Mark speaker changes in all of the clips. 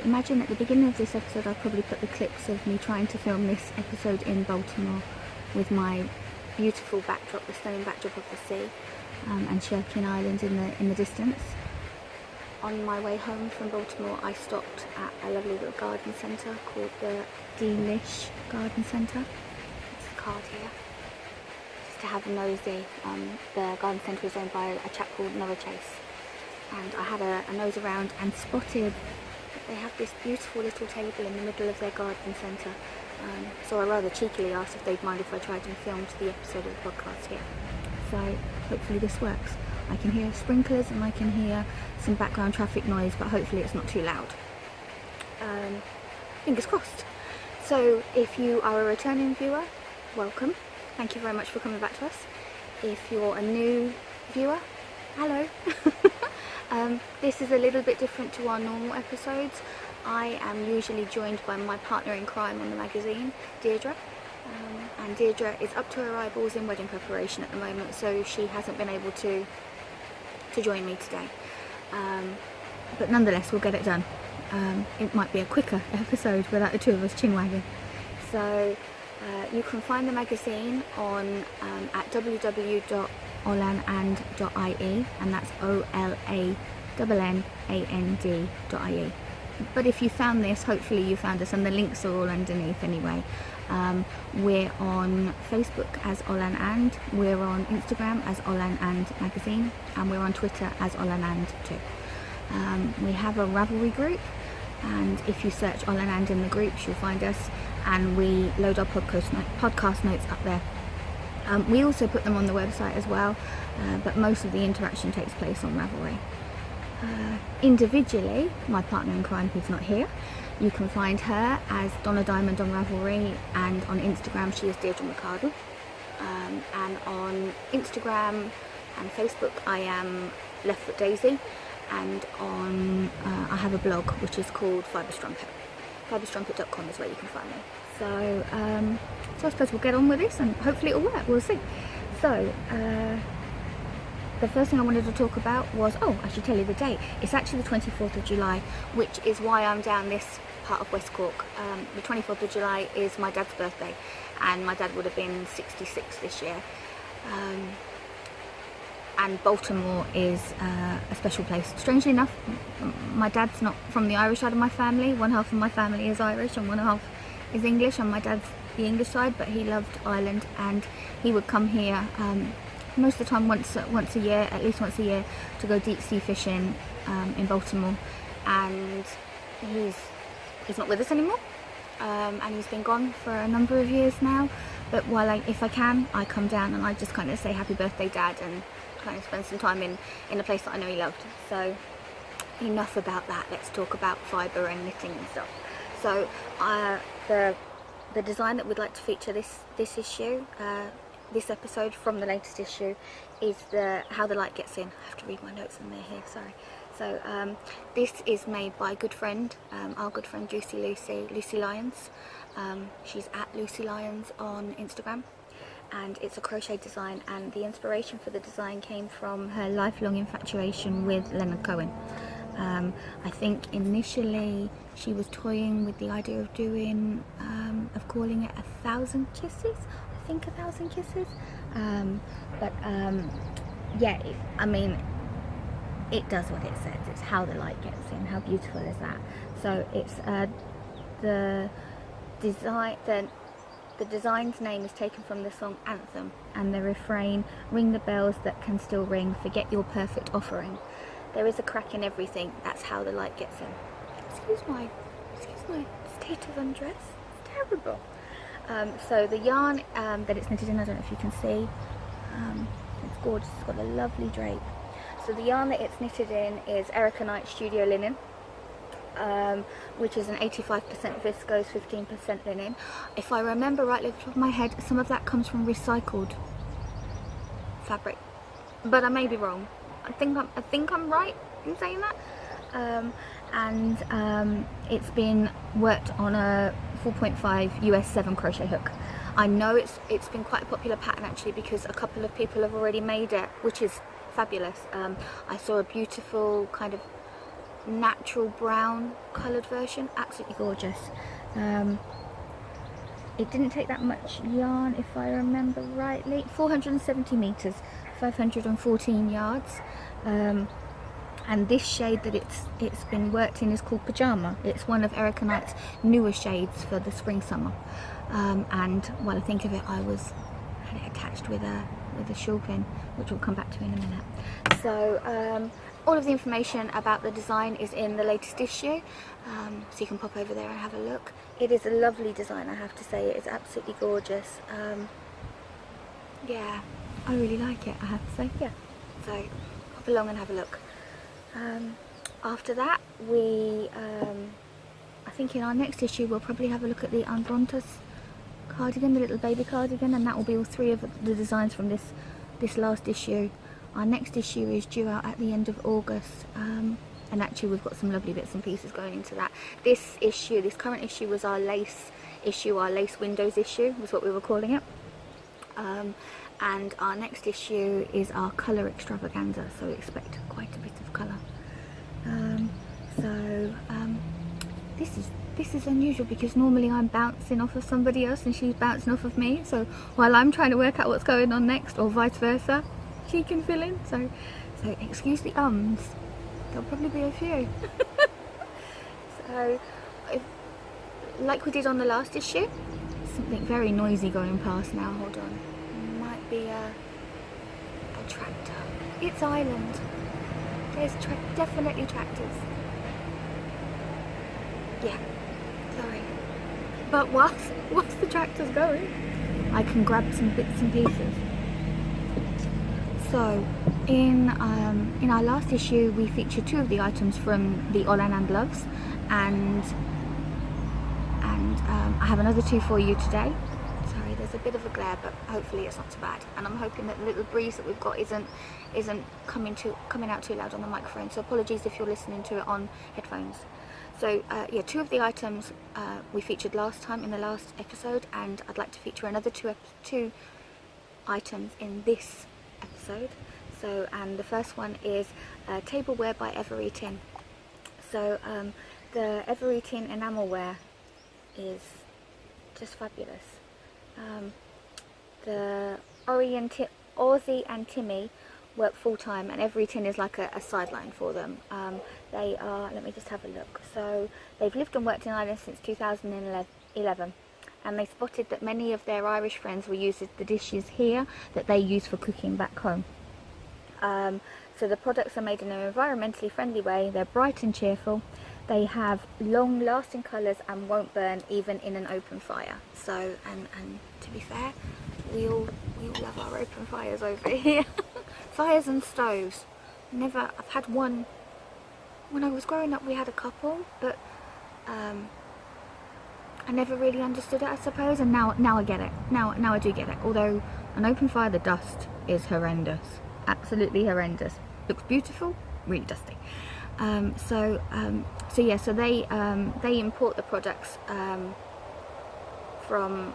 Speaker 1: imagine at the beginning of this episode I'll probably put the clips of me trying to film this episode in Baltimore with my beautiful backdrop, the stunning backdrop of the sea, and Sherkin Island in the distance. On my way home from Baltimore I stopped at a lovely little garden centre called the Delish Garden Centre. It's the card here. Just to have a nosy. The garden centre is owned by a chap called Noah Chase. And I had a nose around and spotted that they have this beautiful little table in the middle of their garden centre. So I rather cheekily asked if they'd mind if I tried and filmed the episode of the podcast here. So hopefully this works. I can hear sprinklers and I can hear some background traffic noise, but hopefully it's not too loud. Fingers crossed. So if you are a returning viewer, welcome. Thank you very much for coming back to us. If you're a new viewer, hello. This is a little bit different to our normal episodes. I am usually joined by my partner in crime on the magazine, Deirdre. And Deirdre is up to her eyeballs in wedding preparation at the moment, so she hasn't been able to join me today. But nonetheless, we'll get it done. It might be a quicker episode without the two of us chin-wagging. So you can find the magazine on at www.olanand.ie, and that's OLANNAND.ie. But if you found this, hopefully you found us, and the links are all underneath anyway. We're on Facebook as Olann and, we're on Instagram as Olann and Magazine, and we're on Twitter as Olann and too. We have a Ravelry group, and if you search Olann and in the groups you'll find us, and we load our podcast notes up there. We also put them on the website as well, but most of the interaction takes place on Ravelry. Individually, my partner in crime who's not here, you can find her as Donna Diamond on Ravelry, and on Instagram she is Deirdre McCardle. And on Instagram and Facebook I am Left Foot Daisy, and on I have a blog which is called Fibre. Fibrestrumpet.com is where you can find me. So I suppose we'll get on with this and hopefully it'll work, we'll see. So the first thing I wanted to talk about was, I should tell you the date. It's actually the 24th of July, which is why I'm down this part of West Cork. The 24th of July is my dad's birthday, and my dad would have been 66 this year. And Baltimore is a special place. Strangely enough, my dad's not from the Irish side of my family. One half of my family is Irish and one half is English, and my dad's the English side, but he loved Ireland, and he would come here most of the time once a year, at least once a year, to go deep sea fishing in Baltimore. And he's not with us anymore, and he's been gone for a number of years now. But if I can, I come down and I just kind of say happy birthday, Dad, and kind of spend some time in a place that I know he loved. So enough about that. Let's talk about fibre and knitting and stuff. So the design that we'd like to feature this issue, this episode from the latest issue, is How the Light Gets In. I have to read my notes in there here, sorry. So this is made by a good friend, our good friend Lucy Lyons. She's at Lucy Lyons on Instagram, and it's a crochet design, and the inspiration for the design came from her lifelong infatuation with Leonard Cohen. I think initially she was toying with the idea of calling it 1,000 Kisses. I think 1,000 Kisses. It does what it says. It's how the light gets in. How beautiful is that? So it's the design's name is taken from the song Anthem, and the refrain, ring the bells that can still ring, forget your perfect offering. There is a crack in everything. That's how the light gets in. Excuse my state of undress. It's terrible. So the yarn that it's knitted in, I don't know if you can see. It's gorgeous. It's got a lovely drape. So the yarn that it's knitted in is Erica Knight Studio Linen, which is an 85% viscose, 15% linen. If I remember rightly off the top of my head, some of that comes from recycled fabric, but I may be wrong. I think I'm right in saying that. It's been worked on a 4.5 US 7 crochet hook. I know it's been quite a popular pattern actually, because a couple of people have already made it, which is fabulous. I saw a beautiful kind of natural brown coloured version. Absolutely gorgeous. It didn't take that much yarn, if I remember rightly. 470 meters, 514 yards. And this shade that it's been worked in is called Pajama. It's one of Erica Knight's newer shades for the spring summer. And while I think of it, I had it attached with a shawl pin, which we'll come back to in a minute. So all of the information about the design is in the latest issue, so you can pop over there and have a look. It is a lovely design, I have to say. It's absolutely gorgeous. Yeah, I really like it, I have to say. Yeah, so hop along and have a look. After that, I think in our next issue we'll probably have a look at the Unbrontas cardigan, the little baby cardigan, and that will be all three of the designs from this last issue. Our next issue is due out at the end of August, and actually we've got some lovely bits and pieces going into that. This current issue was our lace issue, our lace windows issue was what we were calling it. And our next issue is our colour extravaganza, so expect quite a bit of colour. This is unusual because normally I'm bouncing off of somebody else and she's bouncing off of me, so while I'm trying to work out what's going on next, or vice versa, she can fill in. So excuse the ums, there'll probably be a few. So like we did on the last issue, something very noisy going past now. Hold on, might be a tractor. It's Ireland. There's definitely tractors. Yeah, sorry. But whilst the tractor's going, I can grab some bits and pieces. So in our last issue we featured two of the items from the Olann and Loves, and I have another two for you today. Sorry, there's a bit of a glare, but hopefully it's not too bad, and I'm hoping that the little breeze that we've got isn't coming out too loud on the microphone, so apologies if you're listening to it on headphones. So yeah, two of the items we featured last time in the last episode, and I'd like to feature another two items in this episode. So, and the first one is tableware by Every Tin. So the Every Tin enamelware is just fabulous. The Ozzy and Timmy work full-time, and Every Tin is like a sideline for them. They are, let me just have a look, so they've lived and worked in Ireland since 2011, and they spotted that many of their Irish friends were using the dishes here that they use for cooking back home. So the products are made in an environmentally friendly way, they're bright and cheerful, they have long lasting colours and won't burn even in an open fire. So, and to be fair, we all love our open fires over here. Fires and stoves. I've had one. When I was growing up we had a couple, but I never really understood it, I suppose, and now I get it. Now I do get it. Although an open fire, the dust is absolutely horrendous. Looks beautiful, really dusty. So they import the products from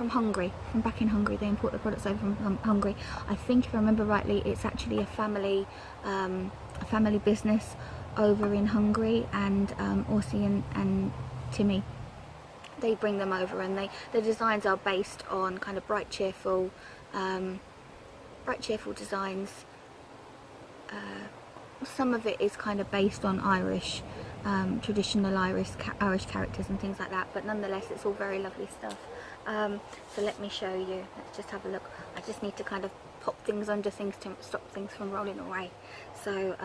Speaker 1: Hungary, from back in Hungary. They import the products over from Hungary. I think if I remember rightly, it's actually a family business over in Hungary, and Ozzy and Timmy, they bring them over, and the designs are based on kind of bright cheerful designs. Some of it is kind of based on Irish, traditional Irish characters and things like that, but nonetheless it's all very lovely stuff. So let me show you, let's just have a look. I just need to kind of pop things under things to stop things from rolling away. So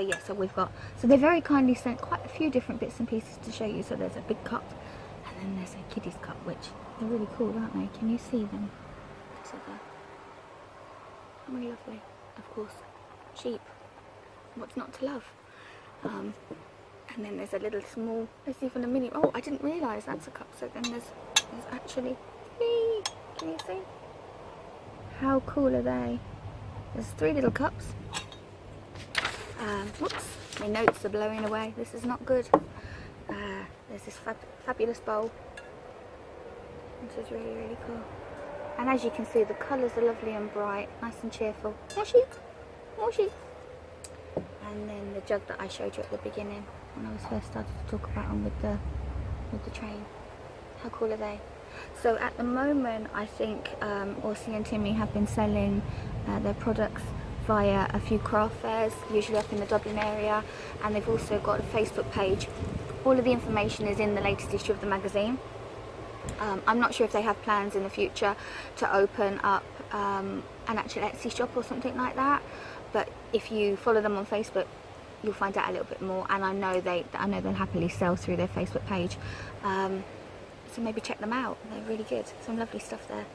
Speaker 1: so they very kindly sent quite a few different bits and pieces to show you. So there's a big cup, and then there's a kiddie's cup, which they're really cool, aren't they? Can you see them? So really lovely. Of course, cheap. What's not to love? And then there's a little small, there's even a mini, oh, I didn't realise that's a cup. So then there's actually, can you see? How cool are they? There's 3 little cups. Whoops, my notes are blowing away. This is not good. There's this fabulous bowl, which is really, really cool. And as you can see, the colours are lovely and bright, nice and cheerful. Moshi! and then the jug that I showed you at the beginning when I was first started to talk about them with the train. How cool are they? So at the moment, I think Orsi and Timmy have been selling their products via a few craft fairs, usually up in the Dublin area, and they've also got a Facebook page. All of the information is in the latest issue of the magazine. I'm not sure if they have plans in the future to open up an actual Etsy shop or something like that, but if you follow them on Facebook, you'll find out a little bit more, and I know they'll happily sell through their Facebook page. So maybe check them out, they're really good, some lovely stuff there.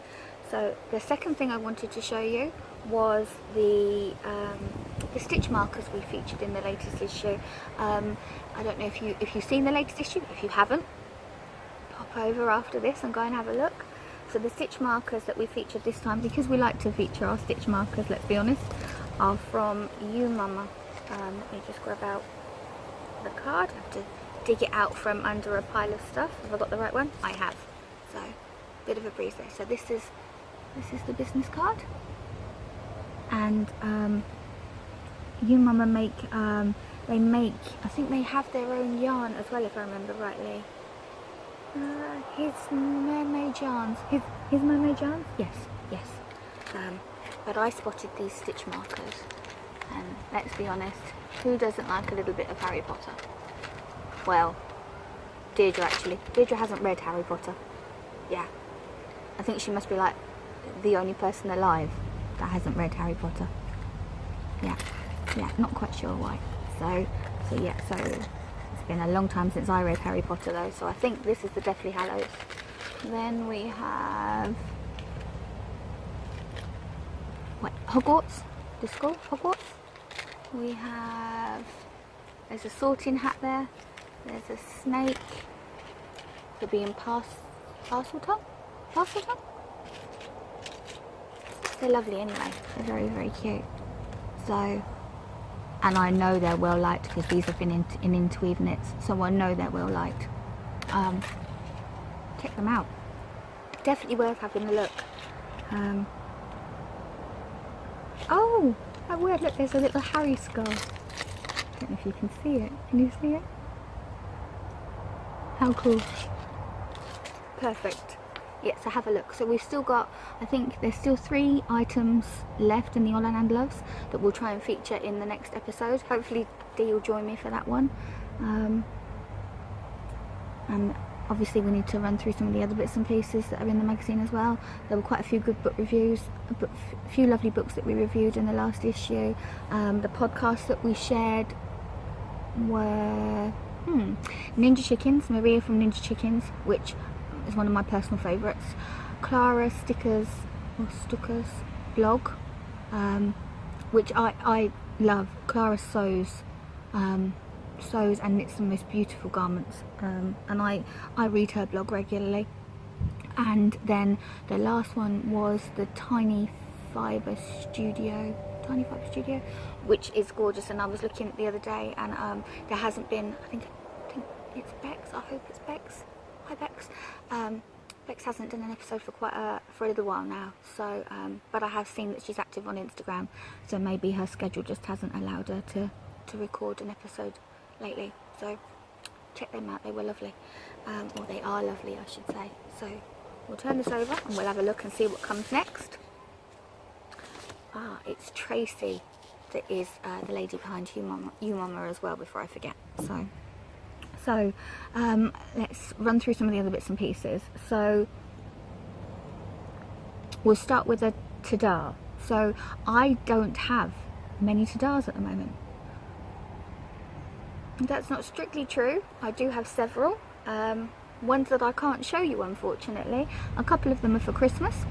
Speaker 1: So the second thing I wanted to show you was the stitch markers we featured in the latest issue. I don't know if you've seen the latest issue. If you haven't, pop over after this and go and have a look. So the stitch markers that we featured this time, because we like to feature our stitch markers, let's be honest, are from You Mama. Let me just grab out the card. I have to dig it out from under a pile of stuff. Have I got the right one? I have. So bit of a breeze there. So this is the business card, and You Mama make I think they have their own yarn as well, if I remember rightly. His mermaid yarns. His mermaid yarns? Yes. But I spotted these stitch markers, and let's be honest, who doesn't like a little bit of Harry Potter? Well, Deirdre actually. Deirdre hasn't read Harry Potter. Yeah. I think she must be like the only person alive that hasn't read Harry Potter. Yeah, not quite sure why. So it's been a long time since I read Harry Potter though, so I think this is the Deathly Hallows. Then we have Hogwarts, the school, Hogwarts. We have, there's a sorting hat there, there's a snake for being Parseltongue? They're lovely anyway, they're very, very cute. So, and I know they're well liked because these have been in interweave knits, so I know they're well liked. Check them out, definitely worth having a look. Oh, how weird, look, there's a little Harry skull. I don't know if you can see it. Can you see it? How cool. Perfect. Yeah, so have a look. So we've still got, I think there's still 3 items left in the Olann and Loves that we'll try and feature in the next episode. Hopefully Dee will join me for that one. And obviously we need to run through some of the other bits and pieces that are in the magazine as well. There were quite a few good book reviews, a few lovely books that we reviewed in the last issue. The podcasts that we shared were Ninja Chickens, Maria from Ninja Chickens, which is one of my personal favourites. Clara Stucker's blog, which I love. Clara sews and knits the most beautiful garments, and I read her blog regularly. And then the last one was the Tiny Fibre Studio, which is gorgeous, and I was looking at the other day, and there hasn't been, I think it's Bex, I hope it's Bex. Hi Bex. Bex hasn't done an episode for for a little while now, so but I have seen that she's active on Instagram, so maybe her schedule just hasn't allowed her to record an episode lately. So check them out, they were lovely, or they are lovely I should say. So we'll turn this over and we'll have a look and see what comes next. It's Tracy that is the lady behind You Mama as well, before I forget. So let's run through some of the other bits and pieces. So we'll start with a Sirdar. So I don't have many Sirdars at the moment. That's not strictly true. I do have several. Ones that I can't show you, unfortunately. A couple of them are for Christmas.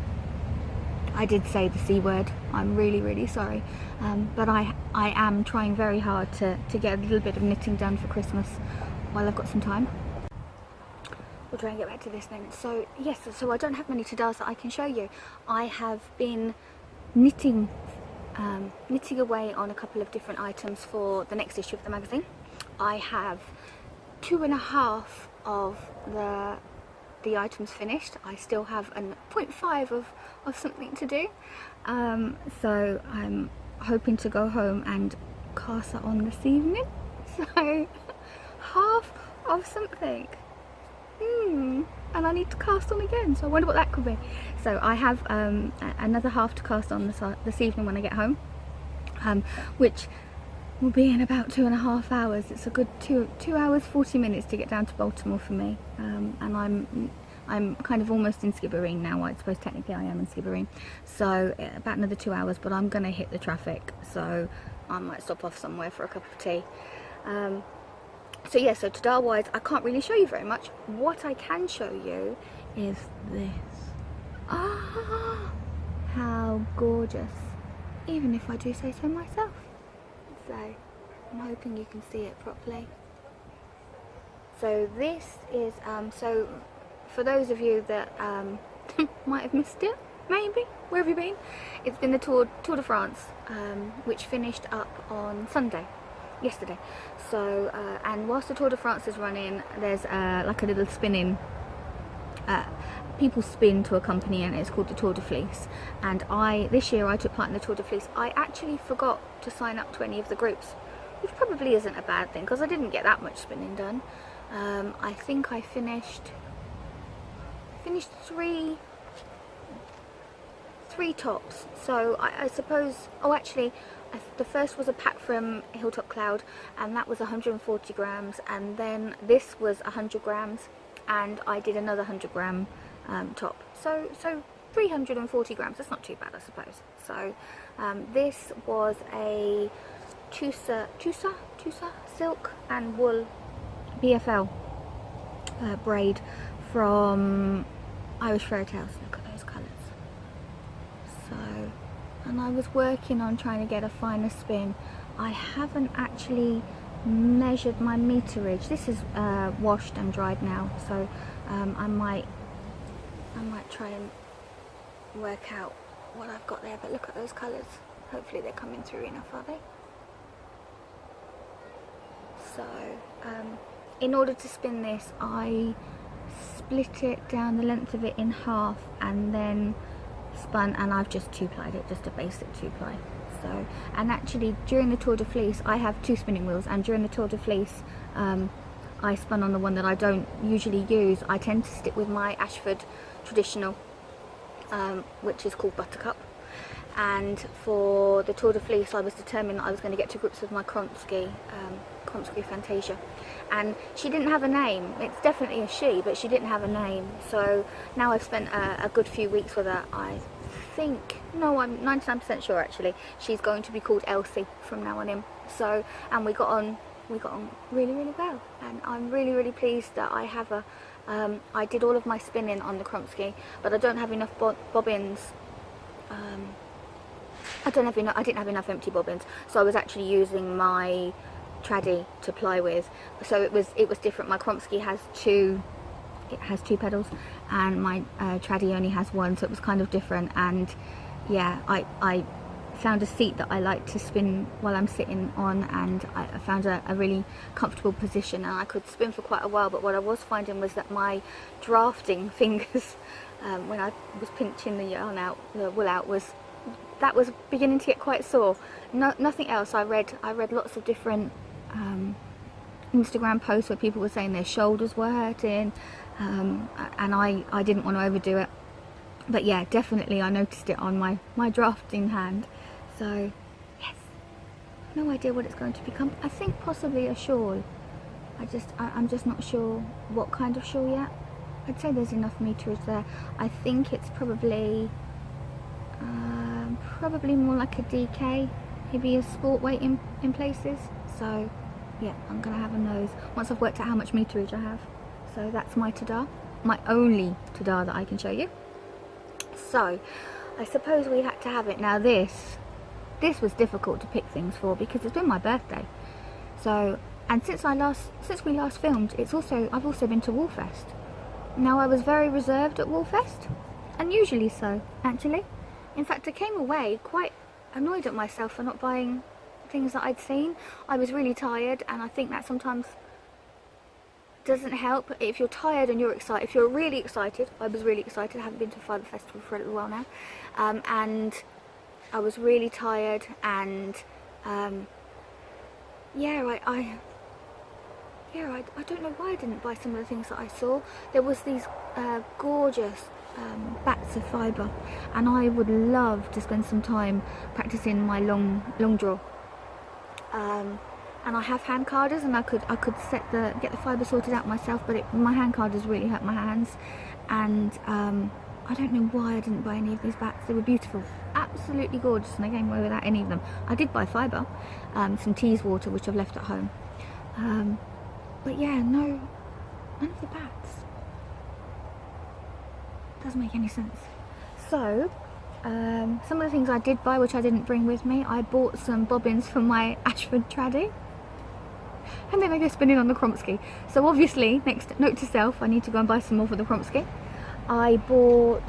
Speaker 1: I did say the C word. I'm really, really sorry. But I am trying very hard to get a little bit of knitting done for Christmas while I've got some time. We'll try and get back to this then. So yes, so I don't have many Sirdars that I can show you. I have been knitting away on a couple of different items for the next issue of the magazine. I have 2.5 of the items finished. I still have a 0.5 of something to do. So I'm hoping to go home and cast that on this evening. So half of something. And I need to cast on again, so I wonder what that could be. So I have another half to cast on this evening when I get home, which will be in about 2.5 hours. It's a good 2 hours 40 minutes to get down to Baltimore for me, and I'm kind of almost in Skibbereen now. I suppose technically I am in Skibbereen, so about another 2 hours, but I'm gonna hit the traffic, so I might stop off somewhere for a cup of tea. So yeah, so Cigar wise, I can't really show you very much. What I can show you is this. Ah, how gorgeous. Even if I do say so myself. So, I'm hoping you can see it properly. So this is, so for those of you that might have missed it, maybe, where have you been? It's been the Tour de France, which finished up on Sunday. Yesterday. So and whilst the Tour de France is running, there's like a little spinning, people spin to accompany, and it's called the Tour de Fleece. And this year I took part in the Tour de Fleece. I actually forgot to sign up to any of the groups, which probably isn't a bad thing because I didn't get that much spinning done. I think I finished three tops. So I suppose, oh actually, the first was a pack from Hilltop Cloud, and that was 140 grams, and then this was 100 grams, and I did another 100 gram top. So 340 grams, that's not too bad, I suppose. So this was a Tusa silk and wool BFL braid from Irish Fairy Tales. Look at those colours. So, and I was working on trying to get a finer spin. I haven't actually measured my meterage. This is washed and dried now, so I might try and work out what I've got there. But look at those colours. Hopefully they're coming through enough, are they? So in order to spin this, I split it down the length of it in half and then spun, and I've just 2-plied it, just a basic 2-ply. So, and actually during the Tour de Fleece I have 2 spinning wheels, and during the Tour de Fleece I spun on the one that I don't usually use. I tend to stick with my Ashford traditional, which is called Buttercup. And for the Tour de Fleece I was determined that I was going to get to grips with my Kronsky Fantasia, and she didn't have a name. It's definitely a she, but she didn't have a name. So now I've spent a good few weeks with her. I think, no, I'm 99% sure actually, she's going to be called Elsie from now on in. So, and we got on really, really well, and I'm really, really pleased that I have her. I did all of my spinning on the Kronsky, but I don't have enough bobbins. I didn't have enough empty bobbins, so I was actually using my traddy to ply with. So it was different. My Kronsky has two pedals, and my traddy only has one, so it was kind of different. And yeah, I found a seat that I like to spin while I'm sitting on, and I found a really comfortable position, and I could spin for quite a while. But what I was finding was that my drafting fingers, when I was pinching the yarn out, the wool out, was beginning to get quite sore. Nothing else. I read lots of different Instagram posts where people were saying their shoulders were hurting, and I didn't want to overdo it. But yeah, definitely I noticed it on my drafting hand. So yes, no idea what it's going to become. I think possibly a shawl. I'm just not sure what kind of shawl yet. I'd say there's enough meterage there. I think it's probably more like a DK, maybe a sport weight in places. So yeah, I'm gonna have a nose once I've worked out how much meterage I have. So that's my Cigar, my only Cigar that I can show you. So I suppose we had to have it. Now this was difficult to pick things for because it's been my birthday. So, and since we last filmed, I've also been to Woolfest. Now I was very reserved at Woolfest, and usually so actually. In fact, I came away quite annoyed at myself for not buying things that I'd seen. I was really tired, and I think that sometimes doesn't help. If you're tired and you're excited, if you're really excited, I was really excited. I haven't been to Fibre Festival for a little while now, and I was really tired, and yeah, I don't know why I didn't buy some of the things that I saw. There was these gorgeous bats of fibre, and I would love to spend some time practicing my long draw. And I have hand carders, and I could get the fibre sorted out myself, but my hand carders really hurt my hands, and I don't know why I didn't buy any of these bats. They were beautiful, absolutely gorgeous, and I came away without any of them. I did buy fibre, some teas water which I've left at home, but yeah, none of the bats. Doesn't make any sense. So some of the things I did buy which I didn't bring with me, I bought some bobbins for my Ashford traddy, and then I go spinning on the Kromsky. So obviously, next note to self, I need to go and buy some more for the Kromsky. I bought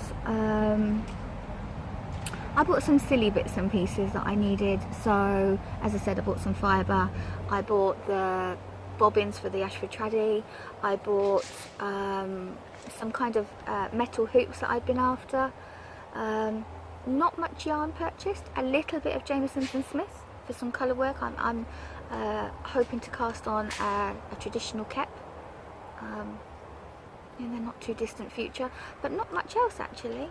Speaker 1: some silly bits and pieces that I needed. So as I said, I bought some fibre, I bought the bobbins for the Ashford traddy, I bought some kind of metal hoops that I'd been after. Not much yarn purchased, a little bit of Jameson's and Smith's for some colour work. I'm hoping to cast on a traditional cap in the not too distant future, but not much else actually.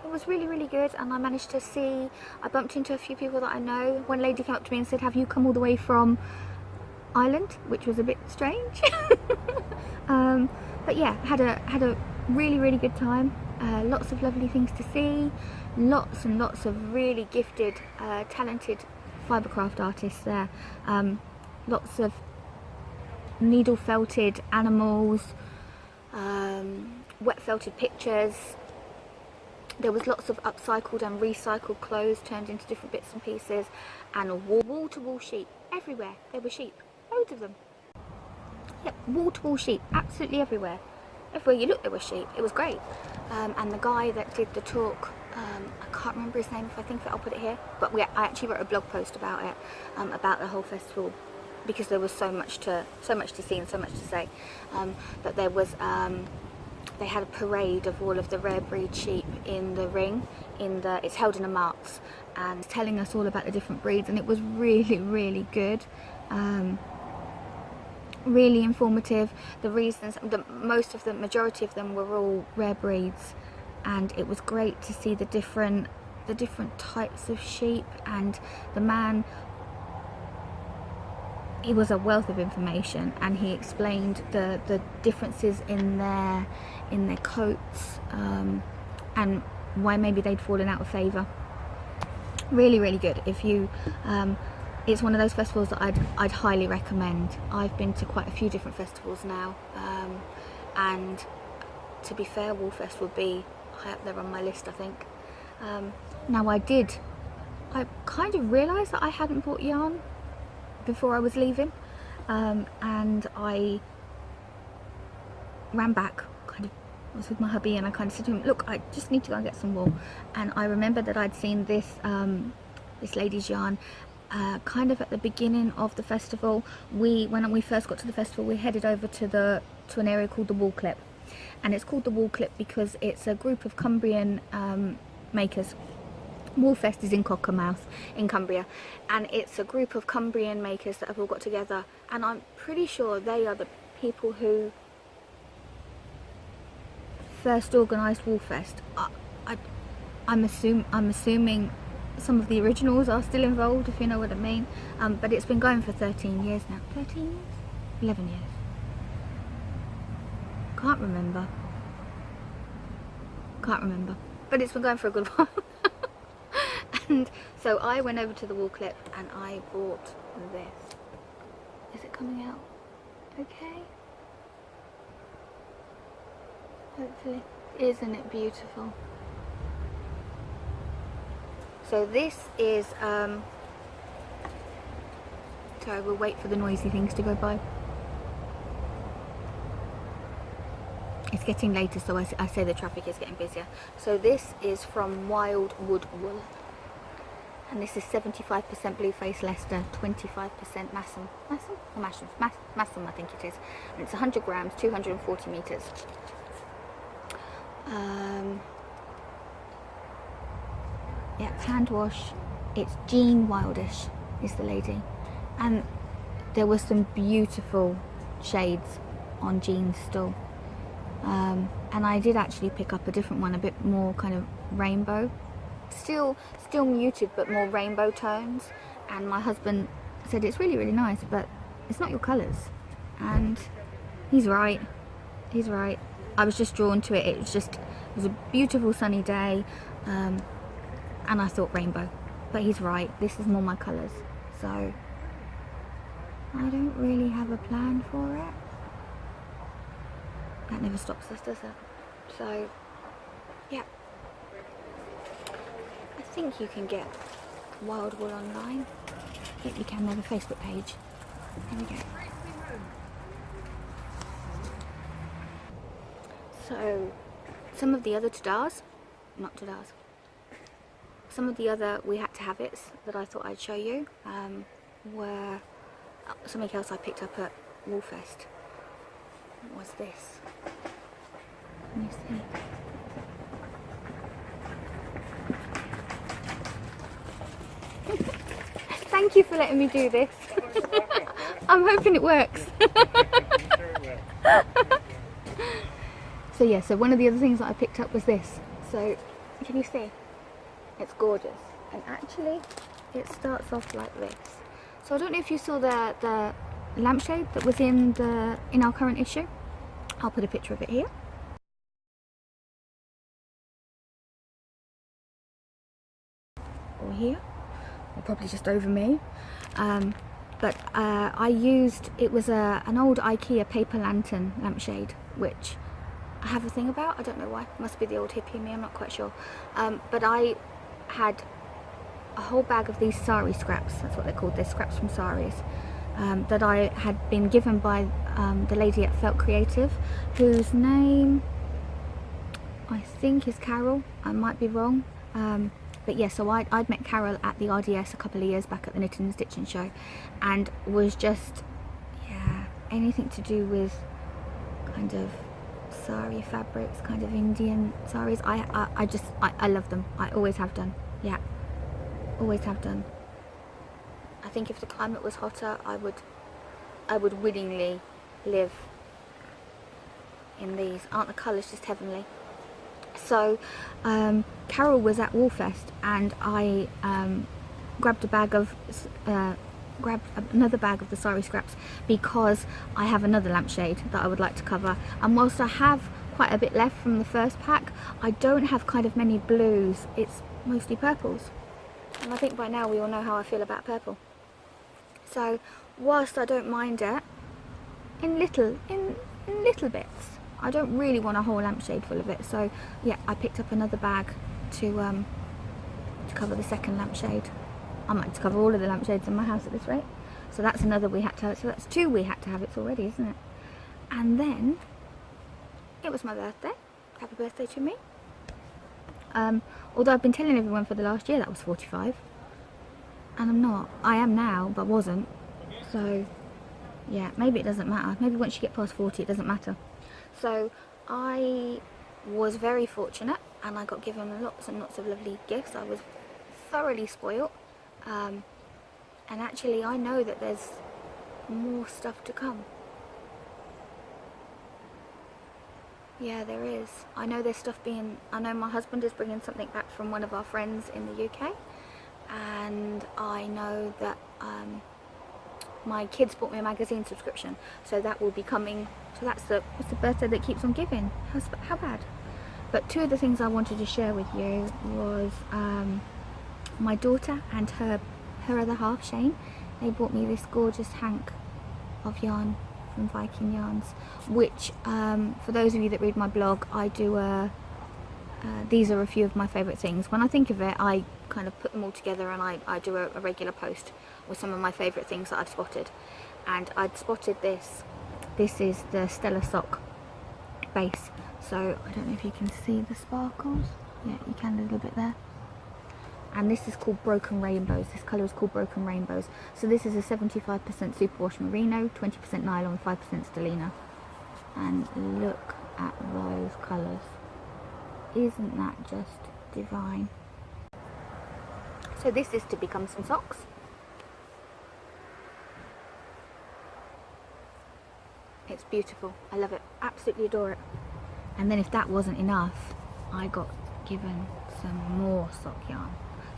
Speaker 1: It was really good, and I managed to see, I bumped into a few people that I know. One lady came up to me and said, have you come all the way from Ireland, which was a bit strange. But yeah, had a really good time. Lots of lovely things to see, lots and lots of really gifted, talented fibercraft artists there. Lots of needle felted animals, wet felted pictures. There was lots of upcycled and recycled clothes turned into different bits and pieces, and wall-to-wall sheep everywhere. There were sheep, loads of them. Yep, wall-to-wall sheep, absolutely everywhere. Everywhere you looked there was sheep. It was great. And the guy that did the talk, I can't remember his name. If I think of it, I'll put it here. But I actually wrote a blog post about it, about the whole festival, because there was so much to see and so much to say. But there was, they had a parade of all of the rare breed sheep in the ring. It's held in a marts, and telling us all about the different breeds, and it was really good. Really informative. The reasons, the majority of them were all rare breeds, and it was great to see the different types of sheep. And the man, he was a wealth of information, and he explained the differences in their coats, and why maybe they'd fallen out of favour. Really good. If you it's one of those festivals that I'd highly recommend. I've been to quite a few different festivals now, and to be fair, Woolfest would be high up there on my list, I think. Now I kind of realised that I hadn't bought yarn before I was leaving, and I ran back, I was with my hubby, and I kind of said to him, look, I just need to go and get some wool. And I remembered that I'd seen this lady's yarn kind of at the beginning of the festival. When we first got to the festival, we headed over to an area called the Wool Clip, and it's called the Wool Clip because it's a group of Cumbrian makers. Woolfest is in Cockermouth in Cumbria, and it's a group of Cumbrian makers that have all got together, and I'm pretty sure they are the people who first organised Woolfest. I'm assuming some of the originals are still involved, if you know what I mean, but it's been going for 13 years now. 13 years? 11 years? Can't remember, but it's been going for a good while. And so I went over to the Wool Clip and I bought this. Is it coming out okay? Hopefully. Isn't it beautiful? So this is, sorry, we'll wait for the noisy things to go by. It's getting later, so I say the traffic is getting busier. So this is from Wild Wood Wool, and this is 75% Blueface Leicester, 25% Massam, I think it is, and it's 100 grams, 240 meters. Yeah, hand wash. It's Jean Wildish is the lady, and there were some beautiful shades on Jean's stall, and I did actually pick up a different one, a bit more kind of rainbow, still muted but more rainbow tones, and my husband said it's really nice, but it's not your colours, and he's right. I was just drawn to it. It was a beautiful sunny day, and I thought rainbow, but he's right, this is more my colours, so I don't really have a plan for it. That never stops us, does it? So yeah, I think you can get wild wool online. I think you can. They have a Facebook page. There we go. So some of the other some of the other we had to have it's that I thought I'd show you were something else I picked up at Woolfest. What was this? Let me see. Thank you for letting me do this. I'm hoping it works. So yeah, so one of the other things that I picked up was this. So can you see? It's gorgeous, and actually it starts off like this. So I don't know if you saw the lampshade that was in our current issue. I'll put a picture of it here. Or here, or probably just over me. But I used, it was an old IKEA paper lantern lampshade, which I have a thing about. I don't know why. It must be the old hippie in me, I'm not quite sure. But I had a whole bag of these sari scraps, that's what they're called, they're scraps from saris, that I had been given by the lady at Felt Creative, whose name I think is Carol, I might be wrong. But yeah, so I'd met Carol at the RDS a couple of years back at the Knitting and Stitching show, and was just, yeah, anything to do with kind of sari fabrics, kind of Indian saris. I love them. I always have done. Yeah, always have done. I think if the climate was hotter, I would willingly live in these. Aren't the colours just heavenly? So Carol was at Woolfest, and I grabbed another bag of the sari scraps because I have another lampshade that I would like to cover, and whilst I have quite a bit left from the first pack, I don't have kind of many blues, it's mostly purples, and I think by now we all know how I feel about purple. So whilst I don't mind it in little bits, I don't really want a whole lampshade full of it. So yeah, I picked up another bag to cover the second lampshade. I might cover all of the lampshades in my house at this rate. So that's another we had to have. So that's two we had to have. It's already, isn't it? And then it was my birthday. Happy birthday to me. Although I've been telling everyone for the last year that I was 45, and I'm not. I am now, but wasn't. So yeah, maybe it doesn't matter. Maybe once you get past 40, it doesn't matter. So I was very fortunate, and I got given lots and lots of lovely gifts. I was thoroughly spoilt, and actually I know that there's more stuff to come. Yeah, there is. I know there's stuff I know my husband is bringing something back from one of our friends in the UK, and I know that my kids bought me a magazine subscription, so that will be coming. So that's the birthday that keeps on giving. How bad? But two of the things I wanted to share with you was my daughter and her other half, Shane. They bought me this gorgeous hank of yarn from Viking Yarns, which for those of you that read my blog, I do these are a few of my favourite things. When I think of it, I kind of put them all together, and I do a regular post with some of my favourite things that I've spotted. And I'd spotted this. This is the Stella Sock base. So I don't know if you can see the sparkles. Yeah, you can a little bit there. And this is called Broken Rainbows. This colour is called Broken Rainbows. So this is a 75% superwash merino, 20% nylon, 5% stellina. And look at those colours. Isn't that just divine? So this is to become some socks. It's beautiful. I love it. Absolutely adore it. And then if that wasn't enough, I got given some more sock yarn.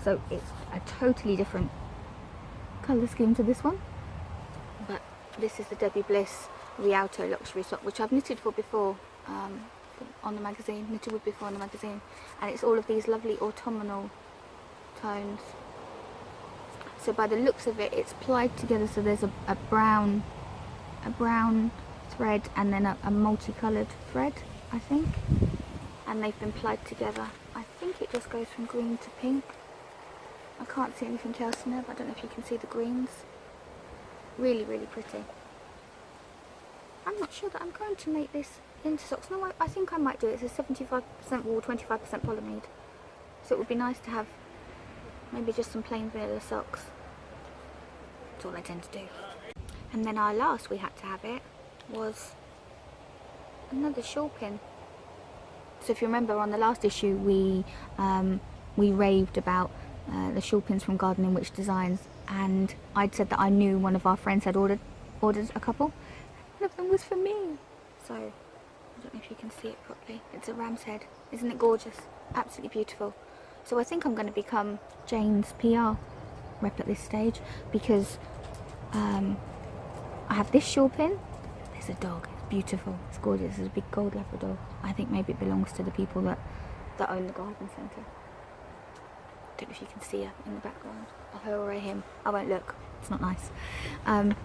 Speaker 1: So it's a totally different colour scheme to this one. But this is the Debbie Bliss Rialto luxury sock, which I've knitted for before on the magazine, knitted with before on the magazine. And it's all of these lovely autumnal tones. So by the looks of it, it's plied together, so there's a brown thread and then a multicoloured thread, I think. And they've been plied together. I think it just goes from green to pink. I can't see anything else in there, but I don't know if you can see the greens. Really, really pretty. I'm not sure that I'm going to make this into socks. No, I think I might do it. It's a 75% wool, 25% polyamide. So it would be nice to have maybe just some plain vanilla socks. That's all I tend to do. And then our last we had to have it was another shawl pin. So if you remember on the last issue we raved about the shawl pins from Gardening Witch Designs, and I'd said that I knew one of our friends had ordered a couple. One of them was for me. So I don't know if you can see it properly. It's a ram's head. Isn't it gorgeous? Absolutely beautiful. So I think I'm going to become Jane's PR rep at this stage, because I have this shawl pin. There's a dog. It's beautiful. It's gorgeous. It's a big gold Labrador. I think maybe it belongs to the people that own the garden centre. Don't know if you can see her in the background. Her or him. I won't look. It's not nice. And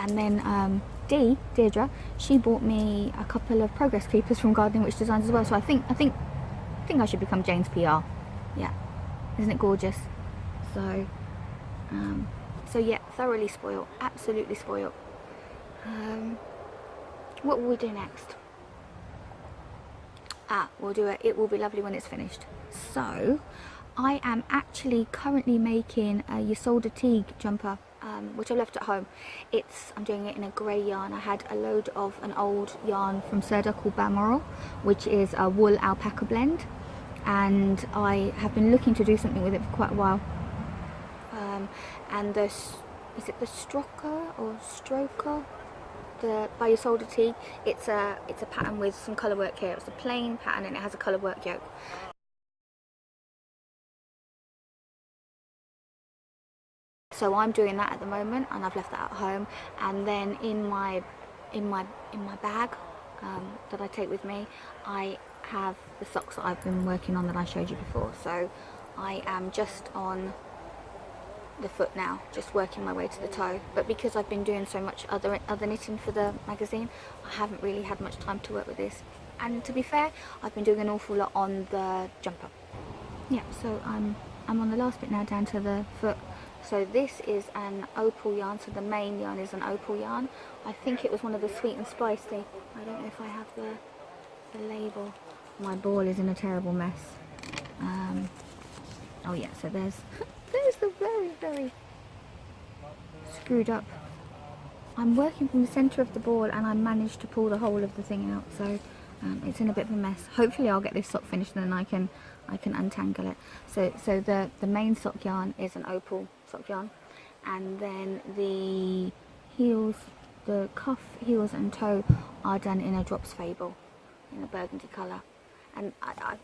Speaker 1: then Deirdre, she bought me a couple of progress creepers from Gardening Witch Designs as well. So I think I should become Jane's PR. Yeah, isn't it gorgeous? So yeah, thoroughly spoiled, absolutely spoiled. What will we do next? We'll do it. It will be lovely when it's finished. So I am actually currently making a Ysolda Teague jumper, which I left at home. I'm doing it in a grey yarn. I had a load of an old yarn from Sirdar called Balmoral, which is a wool alpaca blend, and I have been looking to do something with it for quite a while. And is it the Stroker or Stroker? By Ysolda Teague. It's a pattern with some colour work here. It's a plain pattern and it has a colour work yoke. So I'm doing that at the moment, and I've left that at home. And then in my bag that I take with me, I have the socks that I've been working on that I showed you before. So I am just on the foot now, just working my way to the toe. But because I've been doing so much other knitting for the magazine, I haven't really had much time to work with this. And to be fair, I've been doing an awful lot on the jumper. Yeah, so I'm on the last bit now, down to the foot. So this is an opal yarn, so the main yarn is an opal yarn. I think it was one of the sweet and spicy. I don't know if I have the label. My ball is in a terrible mess. Oh yeah, so there's the very, very screwed up. I'm working from the centre of the ball and I managed to pull the whole of the thing out, so it's in a bit of a mess. Hopefully I'll get this sock finished and then I can untangle it. So the main sock yarn is an opal sock yarn, and then the heels, the cuff, heels and toe are done in a Drops Fable in a burgundy colour. And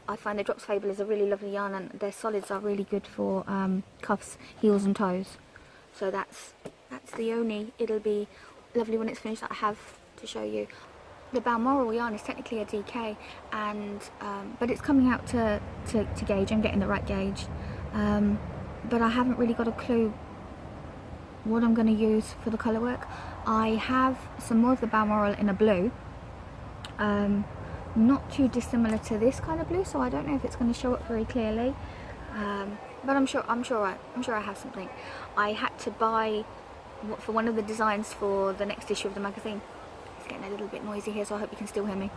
Speaker 1: I find the Drops Fable is a really lovely yarn, and their solids are really good for cuffs, heels and toes. So that's the only, it'll be lovely when it's finished, that I have to show you. The Balmoral yarn is technically a DK, and but it's coming out to gauge. I'm getting the right gauge, but I haven't really got a clue what I'm going to use for the colour work. I have some more of the Balmoral in a blue, not too dissimilar to this kind of blue, so I don't know if it's going to show up very clearly, but I'm sure I have something. I had to buy for one of the designs for the next issue of the magazine. It's getting a little bit noisy here, so I hope you can still hear me.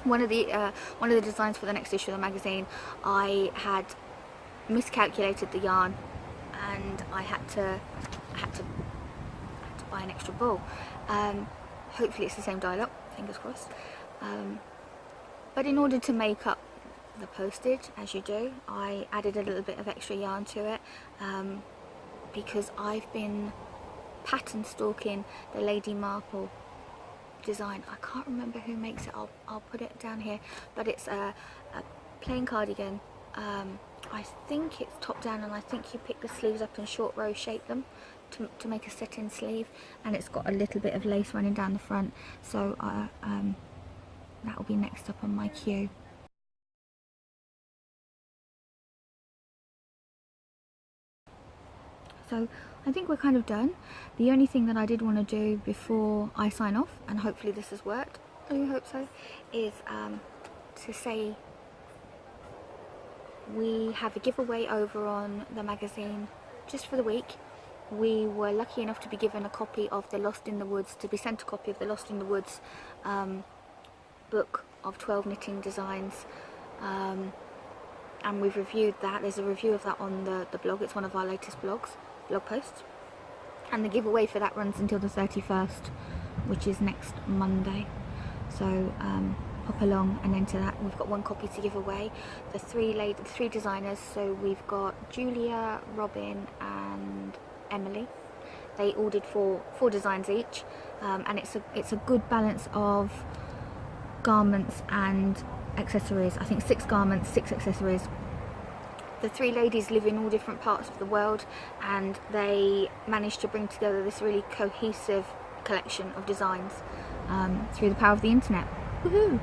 Speaker 1: One of the designs for the next issue of the magazine, I had miscalculated the yarn, and I had to buy an extra ball. Hopefully it's the same dial up, fingers crossed. But in order to make up the postage, as you do, I added a little bit of extra yarn to it, because I've been pattern stalking the Lady Marple design. I can't remember who makes it. I'll put it down here, but it's a plain cardigan. I think it's top down, and I think you pick the sleeves up and short row shape them to make a set-in sleeve, and it's got a little bit of lace running down the front, so that will be next up on my queue. So I think we're kind of done. The only thing that I did want to do before I sign off, and hopefully this has worked, I hope so, is to say we have a giveaway over on the magazine just for the week. We were lucky enough to be given a copy of the Lost in the Woods, to be sent a copy of the Lost in the Woods book of 12 knitting designs, and we've reviewed that. There's a review of that on the blog. It's one of our latest blog posts, and the giveaway for that runs until the 31st, which is next Monday. So pop along and enter that. We've got one copy to give away. The three designers, so we've got Julia, Robin and Emily. They all did four designs each, and it's a good balance of garments and accessories. I think 6 garments, 6 accessories. The 3 ladies live in all different parts of the world, and they managed to bring together this really cohesive collection of designs through the power of the internet. Woohoo!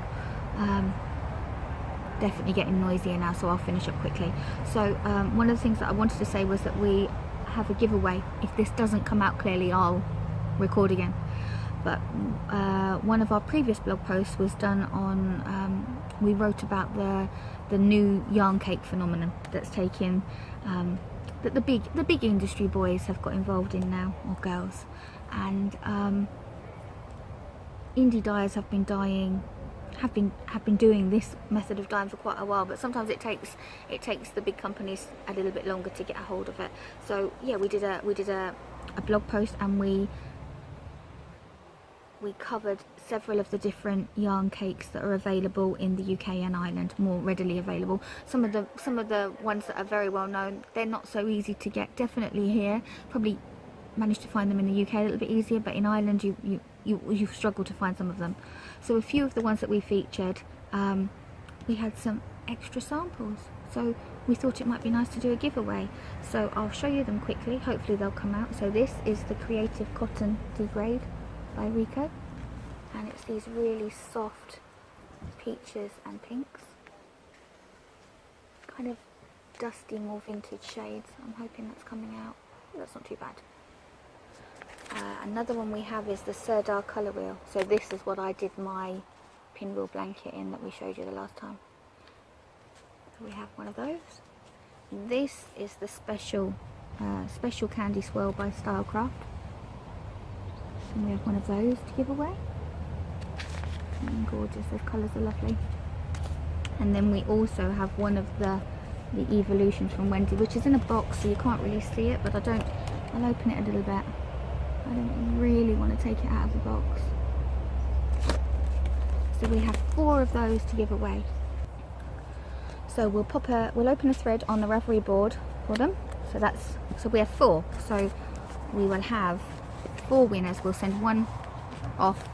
Speaker 1: Definitely getting noisier now, so I'll finish up quickly. So one of the things that I wanted to say was that we have a giveaway. If this doesn't come out clearly, I'll record again. But one of our previous blog posts was done on, we wrote about the new yarn cake phenomenon that's taken, that the big industry boys have got involved in now, or girls, and indie dyers have been doing this method of dyeing for quite a while, but sometimes it takes the big companies a little bit longer to get a hold of it. So yeah, we did a blog post, and we covered several of the different yarn cakes that are available in the UK and Ireland, more readily available. Some of the ones that are very well known, they're not so easy to get. Definitely here, probably managed to find them in the UK a little bit easier, but in Ireland you struggle to find some of them. So a few of the ones that we featured, we had some extra samples, so we thought it might be nice to do a giveaway. So I'll show you them quickly, hopefully they'll come out. So this is the Creative Cotton Degrade by Rico, and it's these really soft peaches and pinks, kind of dusty, more vintage shades. I'm hoping that's coming out. That's not too bad. Another one we have is the Sirdar colour wheel. So this is what I did my pinwheel blanket in that we showed you the last time. So we have one of those. This is the special candy swirl by Stylecraft, and we have one of those to give away. And gorgeous, those colours are lovely. And then we also have one of the evolutions from Wendy, which is in a box, so you can't really see it, but I'll open it a little bit. I don't really want to take it out of the box. So we have 4 of those to give away. So we'll open a thread on the Ravelry board for them. So we have 4. So we will have 4 winners. We'll send one off.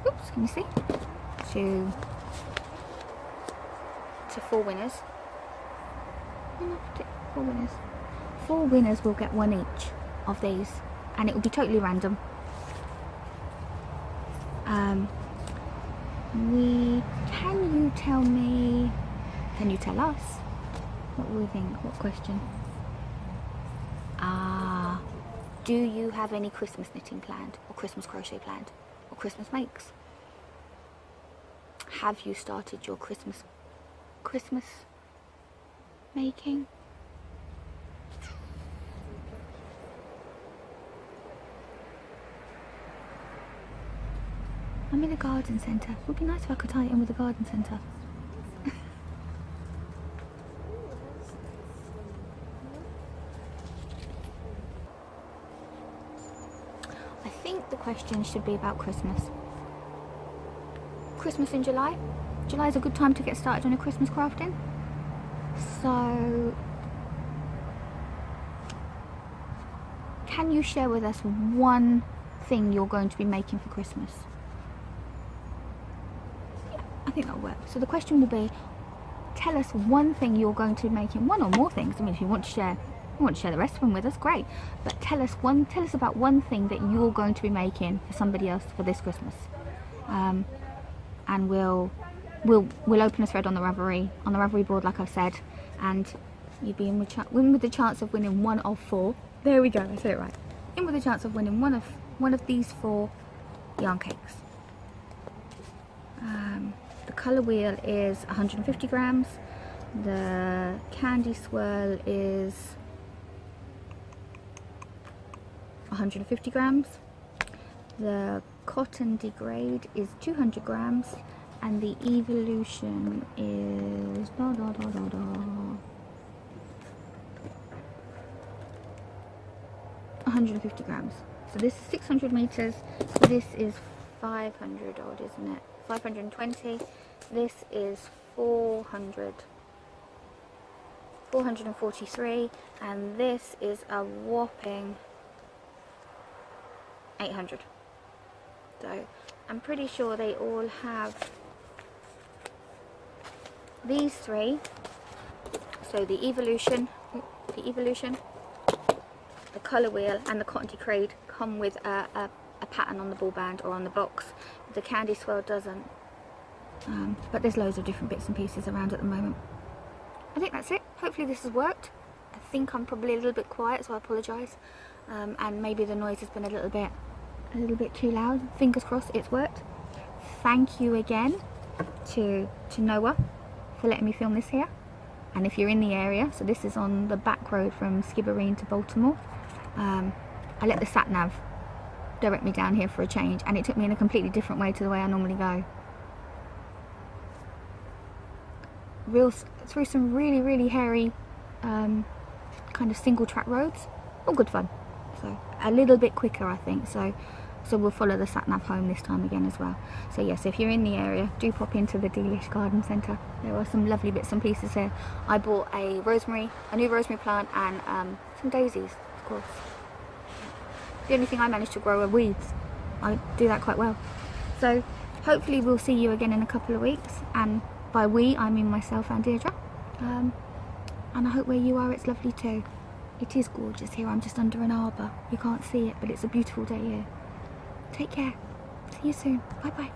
Speaker 1: Oops, can you see? To 4 winners. 4 winners. 4 winners will get one each of these, and it will be totally random. Can you tell us what we think? What question? Do you have any Christmas knitting planned, or Christmas crochet planned, or Christmas makes? Have you started your Christmas making? I'm in a garden centre. It would be nice if I could tie it in with a garden centre. I think the question should be about Christmas. Christmas in July. July is a good time to get started on a Christmas crafting. So can you share with us one thing you're going to be making for Christmas? Yeah, I think that'll work. So the question will be, tell us one thing you're going to be making, one or more things. I mean, if you want to share the rest of them with us, great. But tell us about one thing that you're going to be making for somebody else for this Christmas. And we'll open a thread on the Ravelry board, like I've said, and you'd be in with the chance of winning one of 4. There we go, I said it right. In with the chance of winning one of these 4 yarn cakes. The colour wheel is 150 grams. The candy swirl is 150 grams. The cotton degrade is 200 grams. And the evolution is 150 grams. So this is 600 meters. So this is 500 odd, isn't it? 520. This is 443, and this is a whopping 800. So I'm pretty sure they all have these 3. So the evolution, the colour wheel, and the cotton degrade come with a pattern on the ball band or on the box. The candy swirl doesn't. But there's loads of different bits and pieces around at the moment. I think that's it. Hopefully this has worked. I think I'm probably a little bit quiet, so I apologise. And maybe the noise has been a little bit too loud. Fingers crossed it's worked. Thank you again to Noah for letting me film this here. And if you're in the area, so this is on the back road from Skibbereen to Baltimore. I let the sat nav direct me down here for a change, and it took me in a completely different way to the way I normally go. Through some really hairy kind of single track roads. All good fun. So a little bit quicker, I think. So we'll follow the sat nav home this time again as well. So yes, if you're in the area, do pop into the Delish Garden Centre. There are some lovely bits and pieces here. I bought a new rosemary plant, and some daisies, of course. The only thing I managed to grow are weeds. I do that quite well. So hopefully we'll see you again in a couple of weeks, and by we I mean myself and Deirdre. And I hope where you are it's lovely too. It is gorgeous here. I'm just under an arbour. You can't see it, but it's a beautiful day here. Take care. See you soon. Bye bye.